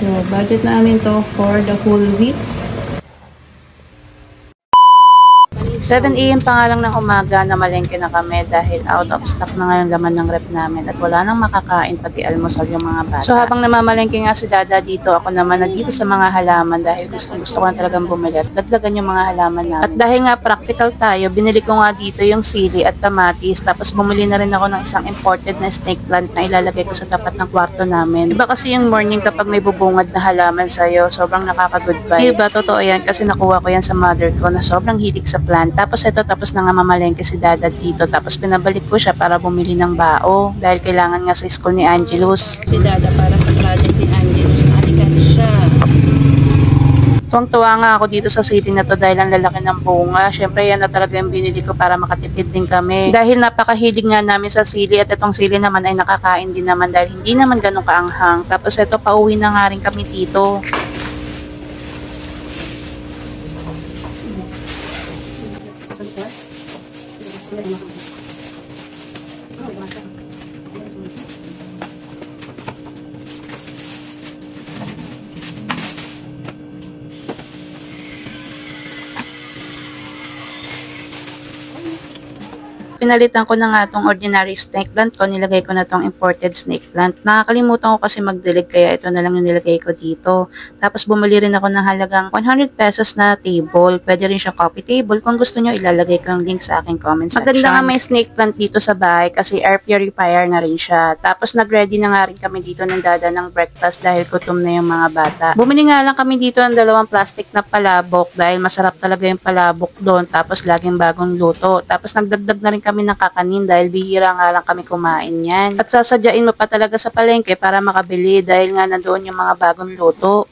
So, budget namin to for the whole week. 7 AM pa nga lang ng umaga na malengke na kami dahil out of stock na ngayon laman ng rep namin at wala nang makakain pati almusal yung mga bata. So habang namamalengke nga si Dada dito, ako naman na dito sa mga halaman dahil gusto ko na talagang bumili at dagdagan yung mga halaman namin. At dahil nga practical tayo, binili ko nga dito yung sili at kamatis, tapos bumili na rin ako ng isang imported na snake plant na ilalagay ko sa tapat ng kwarto namin. Iba kasi yung morning kapag may bubungad na halaman sa'yo, sobrang nakaka-good vibes. Diba, totoo yan kasi nakuha ko yan sa mother ko na sobrang hilig sa plant. Tapos tapos na nga mamalengke si Dada dito. Tapos pinabalik ko siya para bumili ng bao. Dahil kailangan nga sa school ni Angelus. Si Dada para sa project ni Angelus. Nalikan siya. Tuwang-tuwa nga ako dito sa city na to dahil ang lalaki ng bunga. Syempre yan na talaga yung binili ko para makatipid din kami. Dahil napakahilig nga namin sa sili at itong sili naman ay nakakain din naman dahil hindi naman ganun kaanghang. Tapos ito pauwi na nga rin kami dito. Pinalitan ko na nga itong ordinary snake plant ko, nilagay ko na itong imported snake plant. Nakakalimutan ko kasi magdilig kaya ito na lang yung nilagay ko dito. Tapos bumili rin ako ng halagang 100 pesos na table. Pwede rin siya coffee table. Kung gusto nyo, ilalagay ko yung link sa aking comment section. Maganda nga may snake plant dito sa bahay kasi air purifier na rin siya. Tapos nag-ready na nga rin kami dito ng Dada ng breakfast dahil gutom na yung mga bata. Bumili nga lang kami dito ng 2 plastic na palabok dahil masarap talaga yung palabok doon. Tapos laging bagong luto. Tapos nagdagdag na rin kami ng kakanin dahil bihira nga lang kami kumain yan. At sasadyain mo pa talaga sa palengke para makabili dahil nga nandoon yung mga bagong luto.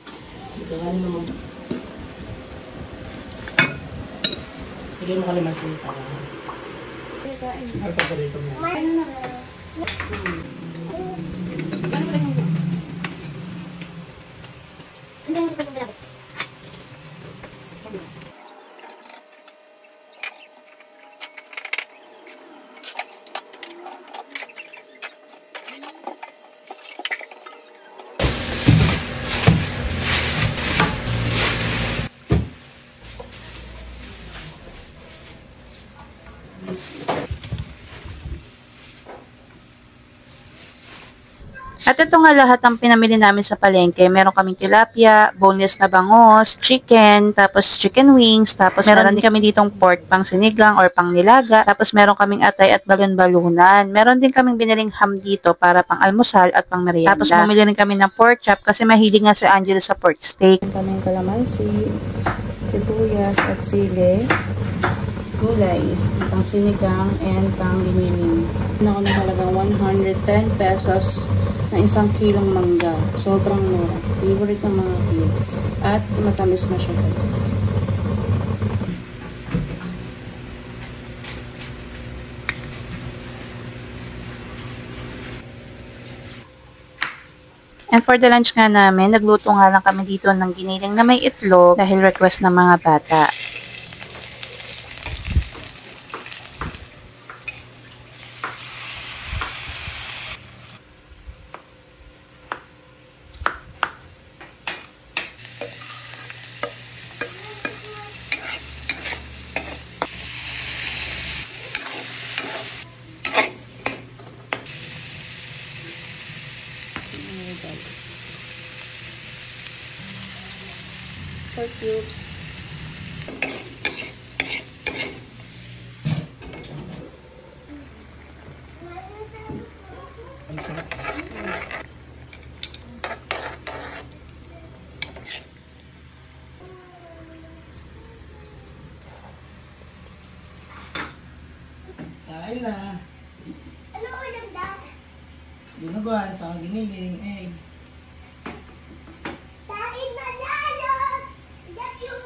Hindi mo kalimansin pa. Ang paborito mo. At ito nga lahat ang pinamili namin sa palengke. Meron kaming tilapia, boneless na bangos, chicken, tapos chicken wings, tapos meron din kami ditong pork pang sinigang or pang nilaga, tapos meron kaming atay at balon-balunan. Meron din kaming biniling ham dito para pang almusal at pang merienda. Tapos bumili rin kami ng pork chop kasi mahilig nga si Angelo sa pork steak. Kaming kalamansi, sibuyas at sili, gulay, pang sinigang and pang giniling. Ako na halagang 110 pesos na 1 kilong mangga. Sobrang mura. Favorite ng mga kids. At matamis na siya, guys. And for the lunch nga namin, nagluto nga lang kami dito ng giniling na may itlog dahil request ng mga bata. Pork cubes. Ang sarap. Kain na. Ano ulam daw? Dinuguan sa giniling egg. Kain na lalos! Love you!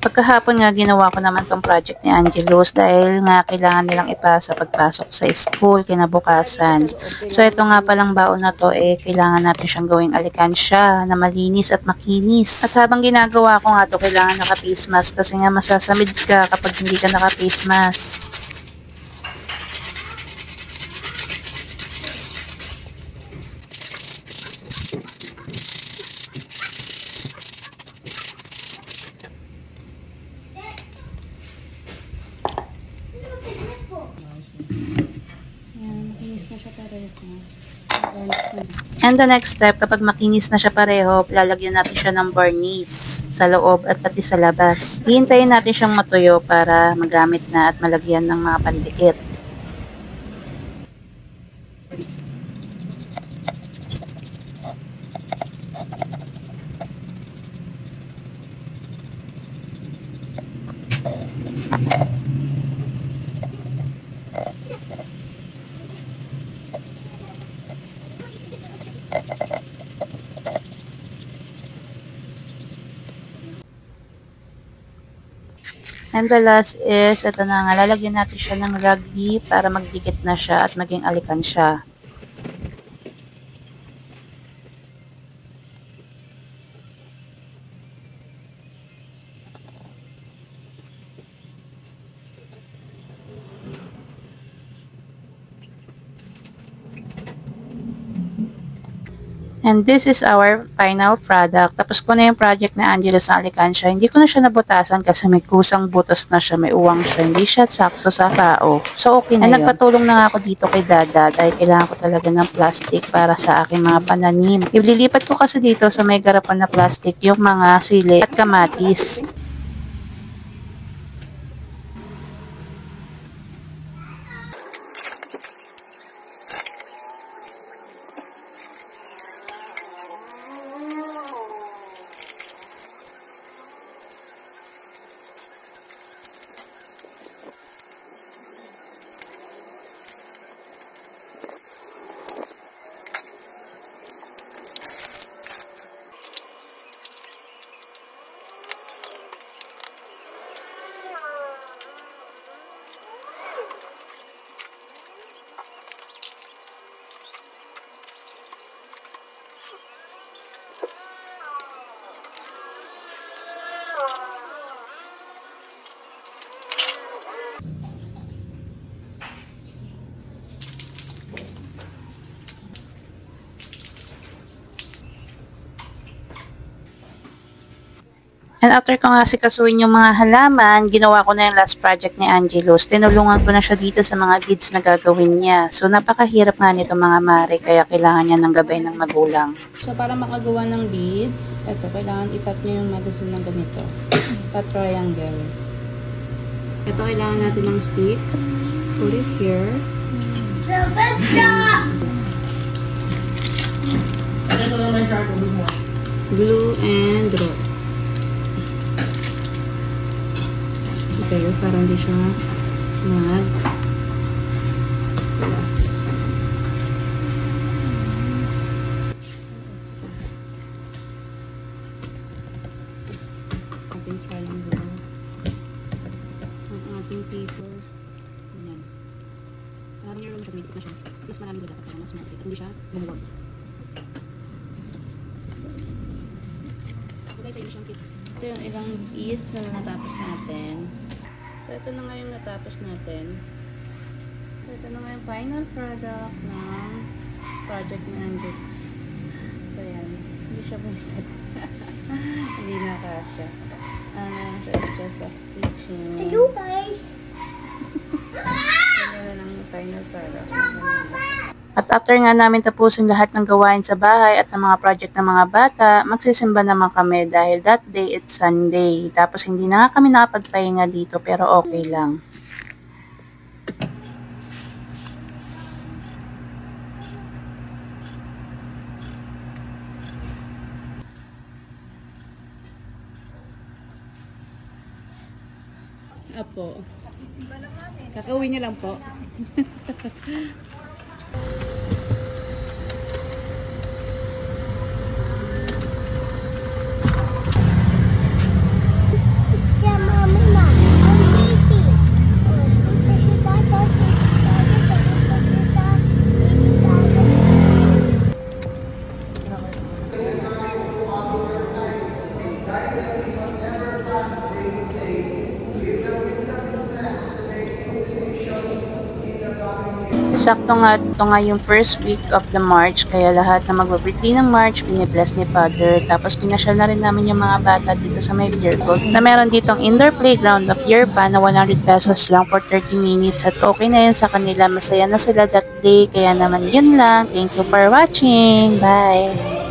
Pagkahapon nga ginawa ko naman tong project ni Angelus dahil nga kailangan nilang ipasa pagpasok sa school kinabukasan. So ito nga palang baon na to kailangan natin siyang gawing alikansya na malinis at makinis. At habang ginagawa ko nga to kailangan naka-face mask kasi nga masasamid ka kapag hindi ka naka-face mask. And the next step, kapag makinis na siya pareho, lalagyan natin siya ng varnish sa loob at pati sa labas. Hihintayin natin siyang matuyo para magamit na at malagyan ng mga pandikit. And the last is, ito na nga, lalagyan natin siya ng rugby para magdikit na siya at maging alikan siya. And this is our final product. Tapos ko na yung project na Angelos na alikansya. Hindi ko na siya nabutasan kasi may kusang butas na siya, may uwang siya. Hindi siya sakto sa tao. So okay na yun. Nagpatulong na nga ako dito kay Dada dahil kailangan ko talaga ng plastic para sa aking mga pananim. Ililipat ko kasi dito sa may garapan na plastic yung mga sili at kamatis. And after ko nga sikasuin yung mga halaman, ginawa ko na yung last project ni Angelos. Tinulungan ko na siya dito sa mga beads na gagawin niya. So, napakahirap nga nito mga mare, kaya kailangan niya ng gabay ng magulang. So, para makagawa ng beads, ito, kailangan i-cut niyo yung medicine ng ganito. Pa-triangle. Ito, kailangan natin ng stick. Put it here. Glue and draw. Okay, para hindi siya mag-plus. Ating triangle. Ang ating paper. Ayan. Marami yung room siya, may na siya. Mas marami ko dapat para mas matik. Hindi siya bumuwag. So guys, ayun siyang kit. Ito yung ilang beads na natapos natin. So, ito na nga yung natapos natin. So, ito na nga yung final product ng project ni Angelos. So, yan. Hindi siya wasted. Hindi na kasya. So, it's just a kitchen. Hello guys! Yan na lang yung final product. At after nga namin tapusin lahat ng gawain sa bahay at ng mga project ng mga bata, magsisimba naman kami dahil that day it's Sunday. Tapos hindi na kami nakapagpahinga dito pero okay lang. Apo. Kakauwi niya lang po. Sakto nga ito nga yung first week of the March, kaya lahat na mag-birthday ng March, binibless ni Father. Tapos pinasyal na rin namin yung mga bata dito sa may beer gold, na meron ditong indoor playground of year pa na 100 pesos lang for 30 minutes. At okay na yun sa kanila, masaya na sila that day. Kaya naman yun lang. Thank you for watching. Bye!